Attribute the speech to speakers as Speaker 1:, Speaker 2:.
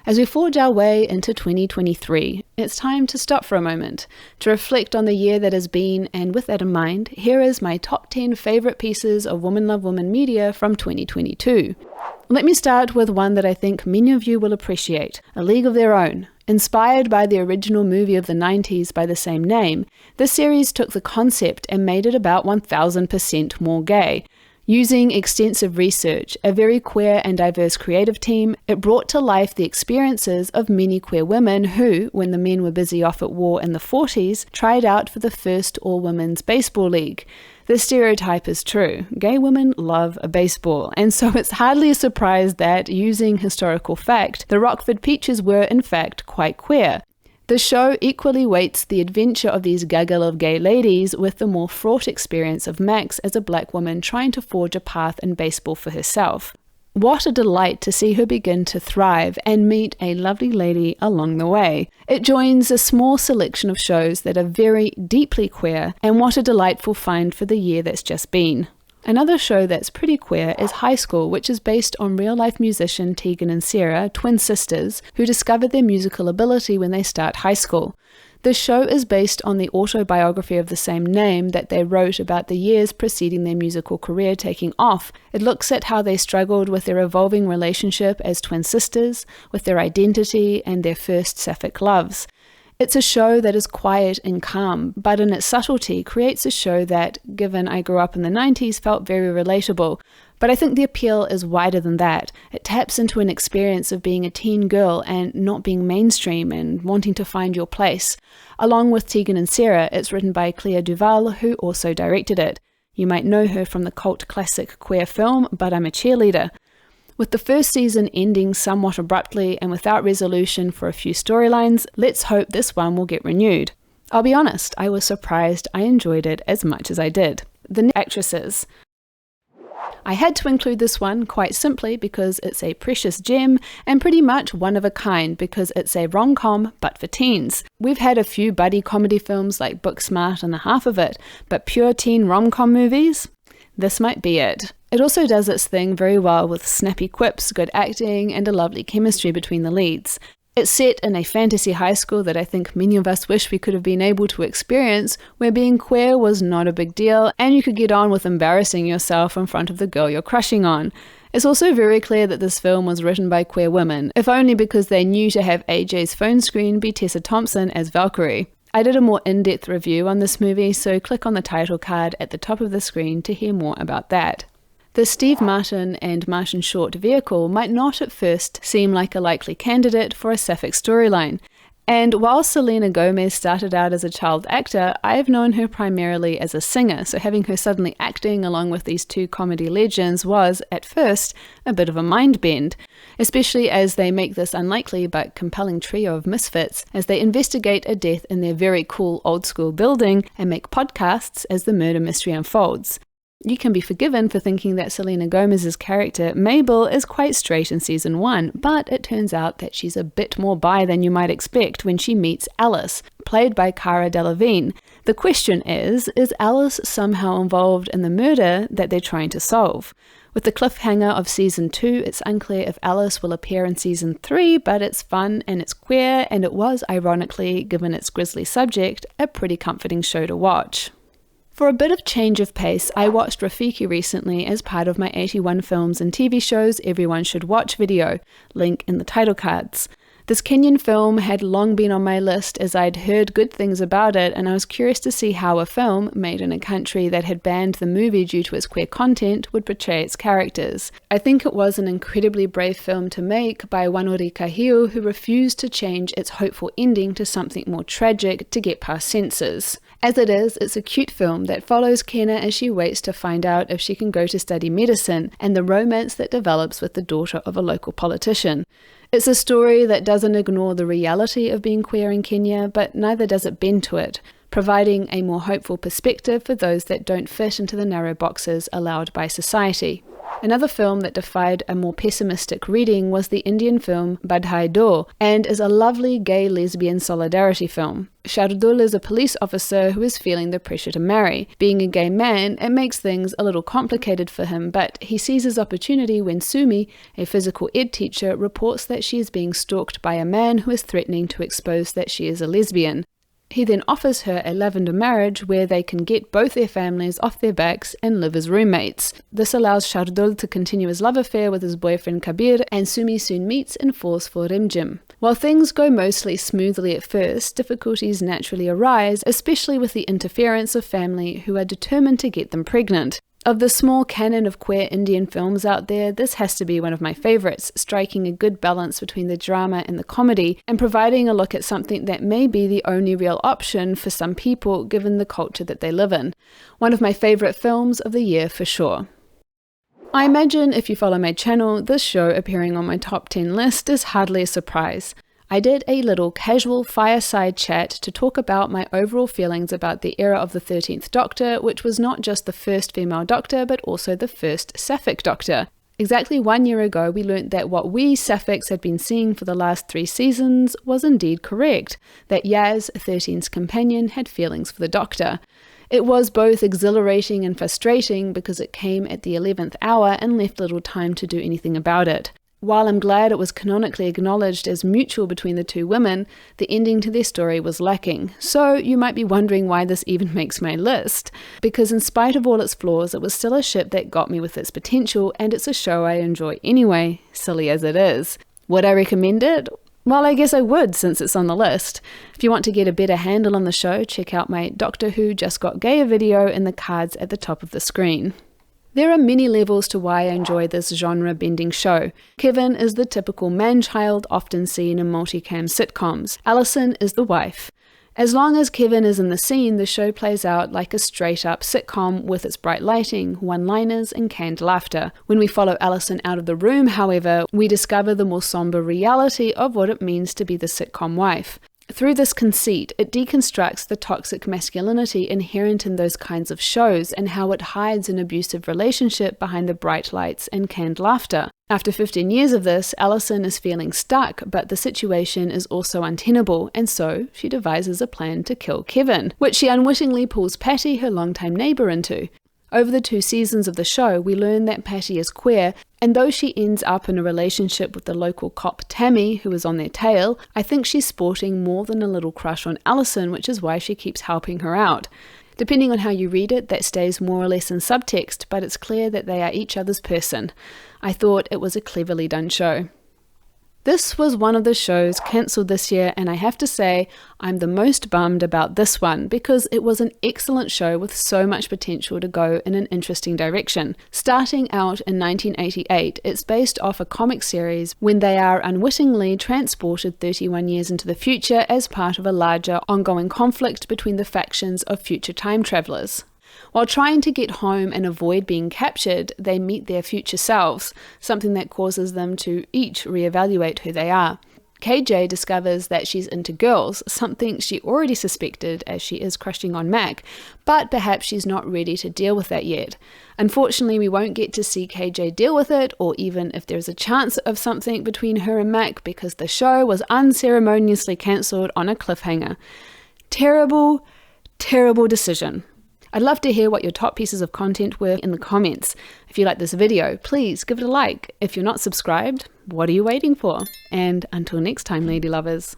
Speaker 1: As we forge our way into 2023, it's time to stop for a moment, to reflect on the year that has been, and with that in mind, here is my top 10 favourite pieces of Woman Love Woman media from 2022. Let me start with one that I think many of you will appreciate, A League of Their Own. Inspired by the original movie of the 90s by the same name, this series took the concept and made it about 1000% more gay. Using extensive research, a very queer and diverse creative team, it brought to life the experiences of many queer women who, when the men were busy off at war in the 40s, tried out for the first all-women's baseball league. The stereotype is true. Gay women love a baseball, and so it's hardly a surprise that, using historical fact, the Rockford Peaches were in fact quite queer. The show equally weights the adventure of these gaggle of gay ladies with the more fraught experience of Max as a black woman trying to forge a path in baseball for herself. What a delight to see her begin to thrive and meet a lovely lady along the way. It joins a small selection of shows that are very deeply queer, and what a delightful find for the year that's just been. Another show that's pretty queer is High School, which is based on real-life musician Tegan and Sarah, twin sisters, who discovered their musical ability when they start high school. The show is based on the autobiography of the same name that they wrote about the years preceding their musical career taking off. It looks at how they struggled with their evolving relationship as twin sisters, with their identity and their first sapphic loves. It's a show that is quiet and calm, but in its subtlety creates a show that, given I grew up in the 90s, felt very relatable. But I think the appeal is wider than that. It taps into an experience of being a teen girl and not being mainstream and wanting to find your place. Along with Tegan and Sarah, it's written by Claire Duval, who also directed it. You might know her from the cult classic queer film, But I'm a Cheerleader. With the first season ending somewhat abruptly and without resolution for a few storylines, let's hope this one will get renewed. I'll be honest, I was surprised I enjoyed it as much as I did. The actresses. I had to include this one quite simply because it's a precious gem and pretty much one of a kind because it's a rom-com but for teens. We've had a few buddy comedy films like Booksmart and the half of it, but pure teen rom-com movies? This might be it. It also does its thing very well with snappy quips, good acting, and a lovely chemistry between the leads. It's set in a fantasy high school that I think many of us wish we could have been able to experience, where being queer was not a big deal and you could get on with embarrassing yourself in front of the girl you're crushing on. It's also very clear that this film was written by queer women, if only because they knew to have AJ's phone screen be Tessa Thompson as Valkyrie. I did a more in-depth review on this movie, so click on the title card at the top of the screen to hear more about that. The Steve Martin and Martin Short vehicle might not at first seem like a likely candidate for a sapphic storyline. And while Selena Gomez started out as a child actor, I have known her primarily as a singer, so having her suddenly acting along with these two comedy legends was, at first, a bit of a mind bend, especially as they make this unlikely but compelling trio of misfits as they investigate a death in their very cool old-school building and make podcasts as the murder mystery unfolds. You can be forgiven for thinking that Selena Gomez's character, Mabel, is quite straight in season 1, but it turns out that she's a bit more bi than you might expect when she meets Alice, played by Cara Delevingne. The question is Alice somehow involved in the murder that they're trying to solve? With the cliffhanger of season 2, it's unclear if Alice will appear in season 3, but it's fun and it's queer, and it was, ironically, given its grisly subject, a pretty comforting show to watch. For a bit of change of pace, I watched Rafiki recently as part of my 81 films and TV shows everyone should watch video, link in the title cards. This Kenyan film had long been on my list as I'd heard good things about it, and I was curious to see how a film, made in a country that had banned the movie due to its queer content, would portray its characters. I think it was an incredibly brave film to make by Wanuri Kahiu, who refused to change its hopeful ending to something more tragic to get past censors. As it is, it's a cute film that follows Kenna as she waits to find out if she can go to study medicine, and the romance that develops with the daughter of a local politician. It's a story that doesn't ignore the reality of being queer in Kenya, but neither does it bend to it, providing a more hopeful perspective for those that don't fit into the narrow boxes allowed by society. Another film that defied a more pessimistic reading was the Indian film Badhaai Do, and is a lovely gay-lesbian solidarity film. Shardul is a police officer who is feeling the pressure to marry. Being a gay man, it makes things a little complicated for him, but he sees his opportunity when Sumi, a physical ed teacher, reports that she is being stalked by a man who is threatening to expose that she is a lesbian. He then offers her a lavender marriage where they can get both their families off their backs and live as roommates. This allows Shardul to continue his love affair with his boyfriend Kabir, and Sumi soon meets and falls for Rimjim. While things go mostly smoothly at first, difficulties naturally arise, especially with the interference of family who are determined to get them pregnant. Of the small canon of queer Indian films out there, this has to be one of my favourites, striking a good balance between the drama and the comedy, and providing a look at something that may be the only real option for some people given the culture that they live in. One of my favourite films of the year for sure. I imagine if you follow my channel, this show appearing on my top 10 list is hardly a surprise. I did a little casual fireside chat to talk about my overall feelings about the era of the 13th Doctor, which was not just the first female Doctor, but also the first Sapphic Doctor. Exactly 1 year ago, we learnt that what we Sapphics had been seeing for the last 3 seasons was indeed correct, that Yaz, 13's companion, had feelings for the Doctor. It was both exhilarating and frustrating because it came at the 11th hour and left little time to do anything about it. While I'm glad it was canonically acknowledged as mutual between the two women, the ending to their story was lacking. So you might be wondering why this even makes my list. Because in spite of all its flaws, it was still a ship that got me with its potential, and it's a show I enjoy anyway, silly as it is. Would I recommend it? Well, I guess I would, since it's on the list. If you want to get a better handle on the show, check out my Doctor Who Just Got Gayer video in the cards at the top of the screen. There are many levels to why I enjoy this genre-bending show. Kevin is the typical man-child often seen in multicam sitcoms. Alison is the wife. As long as Kevin is in the scene, the show plays out like a straight-up sitcom with its bright lighting, one-liners, and canned laughter. When we follow Alison out of the room, however, we discover the more somber reality of what it means to be the sitcom wife. Through this conceit, it deconstructs the toxic masculinity inherent in those kinds of shows and how it hides an abusive relationship behind the bright lights and canned laughter. After 15 years of this, Alison is feeling stuck, but the situation is also untenable, and so she devises a plan to kill Kevin, which she unwittingly pulls Patty, her longtime neighbour, into. Over the 2 seasons of the show, we learn that Patty is queer, and though she ends up in a relationship with the local cop Tammy, who is on their tail, I think she's sporting more than a little crush on Alison, which is why she keeps helping her out. Depending on how you read it, that stays more or less in subtext, but it's clear that they are each other's person. I thought it was a cleverly done show. This was one of the shows cancelled this year, and I have to say I'm the most bummed about this one because it was an excellent show with so much potential to go in an interesting direction. Starting out in 1988, it's based off a comic series when they are unwittingly transported 31 years into the future as part of a larger ongoing conflict between the factions of future time travelers. While trying to get home and avoid being captured, they meet their future selves, something that causes them to each reevaluate who they are. KJ discovers that she's into girls, something she already suspected as she is crushing on Mac, but perhaps she's not ready to deal with that yet. Unfortunately, we won't get to see KJ deal with it, or even if there's a chance of something between her and Mac, because the show was unceremoniously cancelled on a cliffhanger. Terrible, terrible decision. I'd love to hear what your top pieces of content were in the comments. If you like this video, please give it a like. If you're not subscribed, what are you waiting for? And until next time, lady lovers.